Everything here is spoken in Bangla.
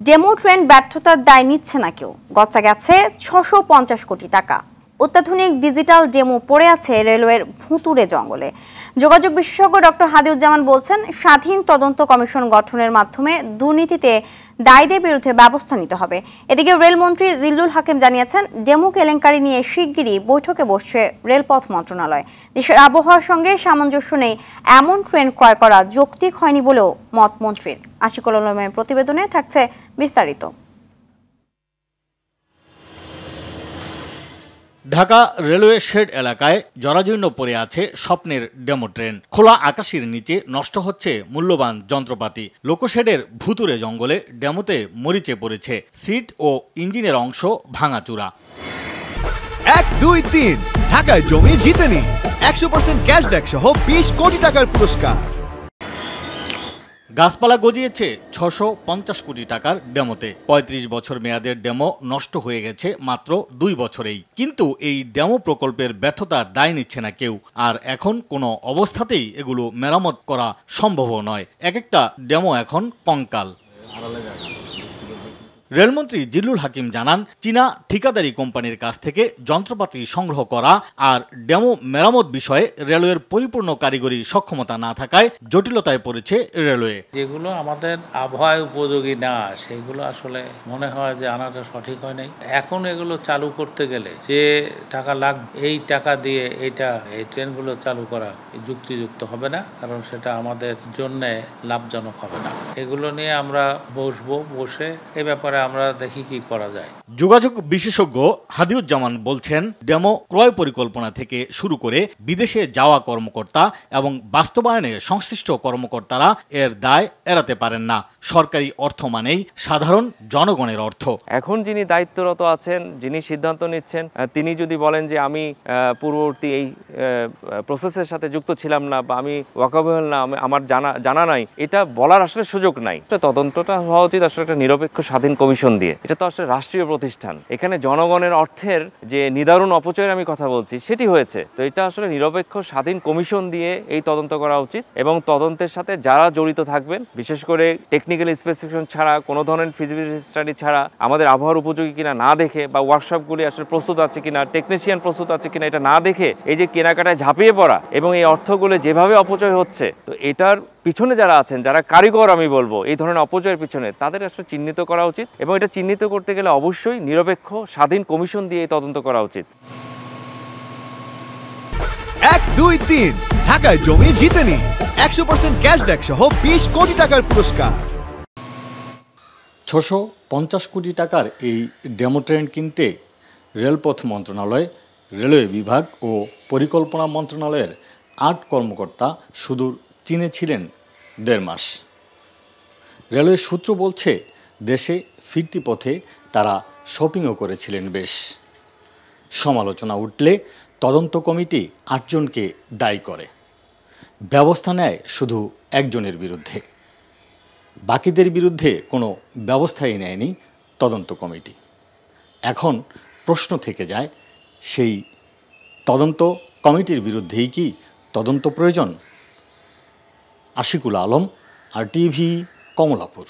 ডেমো ট্রেন ব্যর্থতার দায় নিচ্ছে না কেউ। গচ্চা গেছে ৬৫০ কোটি টাকা। অত্যাধুনিক ডিজিটাল ডেমো পড়ে আছে রেলওয়ের ভুতুড়ে জঙ্গলে। যোগাযোগ বিশেষজ্ঞ ডক্টর হাদিউজ্জামান বলছেন, স্বাধীন তদন্ত কমিশন গঠনের মাধ্যমে দুর্নীতিতে দায়ীদের বিরুদ্ধে ব্যবস্থা নিতে হবে। এদিকে রেলমন্ত্রী জিল্লুল হাকিম জানিয়েছেন, ডেমো কেলেঙ্কারি নিয়ে শিগগিরই বৈঠকে বসছে রেলপথ মন্ত্রণালয়। দেশের আবহাওয়ার সঙ্গে সামঞ্জস্য নেই এমন ট্রেন ক্রয় করা যৌক্তিক হয়নি বলেও মত মন্ত্রীর। আশিকুল আলমের প্রতিবেদনে থাকছে বিস্তারিত। ঢাকা রেলওয়ে শেড এলাকায় জরাজীর্ণ পড়ে আছে স্বপ্নের ডেমো ট্রেন। খোলা আকাশের নিচে নষ্ট হচ্ছে মূল্যবান যন্ত্রপাতি। লোকোশেডের ভুতুরে জঙ্গলে ডেমোতে মরিচে পড়েছে সিট ও ইঞ্জিনের অংশ ভাঙাচুরা। 1, 2, 3 ঢাকায় জমি জিতে নিন 100% ক্যাশব্যাক সহ 20 কোটি টাকার পুরস্কার। গাছপালা গজিয়েছে ৬৫০ কোটি টাকার ডেমোতে। ৩৫ বছর মেয়াদের ডেমো নষ্ট হয়ে গেছে মাত্র 2 বছরেই। কিন্তু এই ডেমো প্রকল্পের ব্যর্থতার দায় নিচ্ছে না কেউ। আর এখন কোনো অবস্থাতেই এগুলো মেরামত করা সম্ভবও নয়। এক একটা ডেমো এখন কঙ্কাল। রেলমন্ত্রী জিল্লুল হাকিম জানান, চীনা ঠিকাদারি কোম্পানির কাছ থেকে যন্ত্রপাতি সংগ্রহ করা আর ডেমো মেরামত বিষয়ে রেলওয়ের পরিপূর্ণ কারিগরি সক্ষমতা না থাকায় জটিলতায় পড়েছে রেলওয়ে। যেগুলো আমাদের আবহাওয়া উপযোগী না, সেগুলো আসলে মনে হয় যে আনাটা সঠিক হয় নাই। এখন এগুলো চালু করতে গেলে যে টাকা লাগবে, এই টাকা দিয়ে এই ট্রেনগুলো চালু করা যুক্তিযুক্ত হবে না, কারণ সেটা আমাদের জন্য লাভজনক হবে না। এগুলো নিয়ে আমরা বসে এ ব্যাপারে আমরা দেখি কি করা যায়। যোগাযোগ বিশেষজ্ঞ হাদিউজ্জামান বলছেন, ডেমো ক্রয় পরিকল্পনা থেকে শুরু করে বিদেশে যাওয়া কর্মকর্তা এবং বাস্তবায়নে সংশ্লিষ্ট কর্মকর্তারা এর দায় এড়াতে পারেন না। সরকারি অর্থ মানেই সাধারণ জনগণের অর্থ। এখন যিনি দায়িত্বরত আছেন, যিনি সিদ্ধান্ত নিচ্ছেন, তিনি যদি বলেন যে আমি পূর্ববর্তী এই প্রসেসের সাথে যুক্ত ছিলাম না বা আমি ওয়াকাবহল না, আমার জানা নাই, এটা বলার আসলে সুযোগ নাই। তদন্তটা হওয়া উচিত আসলে একটা নিরপেক্ষ স্বাধীন কমিশন দিয়ে। এটা তো আসলে রাষ্ট্রীয় প্রতিষ্ঠান। এখানে জনগণের অর্থের যে নিদারুণ অপচয়ের আমি কথা বলছি সেটি হয়েছে। তো এটা আসলে নিরপেক্ষ স্বাধীন কমিশন দিয়ে এই তদন্ত করা উচিত এবং তদন্তের সাথে যারা জড়িত থাকবেন, বিশেষ করে টেকনিক্যাল স্পেসিফিকেশন ছাড়া, কোনো ধরনের ফিজিবিলিটি স্টাডি ছাড়া, আমাদের আবহাওয়ার উপযোগী কিনা না দেখে বা ওয়ার্কশপগুলি আসলে প্রস্তুত আছে কিনা, টেকনিশিয়ান প্রস্তুত আছে কিনা, এটা না দেখে এই যে কেনাকাটায় ঝাঁপিয়ে পড়া এবং এই অর্থগুলো যেভাবে অপচয় হচ্ছে, তো এটার পিছনে যারা আছেন, যারা কারিগর আমি বলবো এই ধরনের অপচয়ের পিছনে, তাদের আসলে চিহ্নিত করা উচিত এবং এটা চিহ্নিত করতে গেলে অবশ্যই নিরপেক্ষ স্বাধীন কমিশন দিয়ে এই তদন্ত করা উচিত। 1, 2, 3 ঢাকায় জমি জিতে নিন 100% ক্যাশব্যাক সহ 20 কোটি টাকার পুরস্কার। ৬৫০ কোটি টাকার এই ডেমো ট্রেন কিনতে রেলপথ মন্ত্রণালয়, রেলওয়ে বিভাগ ও পরিকল্পনা মন্ত্রণালয়ের 8 কর্মকর্তা সুদূর চীনে ছিলেন 1.5 মাস। রেলওয়ে সূত্র বলছে, দেশে ফিরতি পথে তারা শপিংও করেছিলেন বেশ। সমালোচনা উঠলে তদন্ত কমিটি 8 জনকে দায়ী করে। ব্যবস্থা নেয় শুধু একজনের বিরুদ্ধে। বাকিদের বিরুদ্ধে কোনো ব্যবস্থাই নেয়নি তদন্ত কমিটি। এখন প্রশ্ন থেকে যায়, সেই তদন্ত কমিটির বিরুদ্ধেই কি তদন্ত প্রয়োজন? আশিকুল আলম, RTV, কমলাপুর।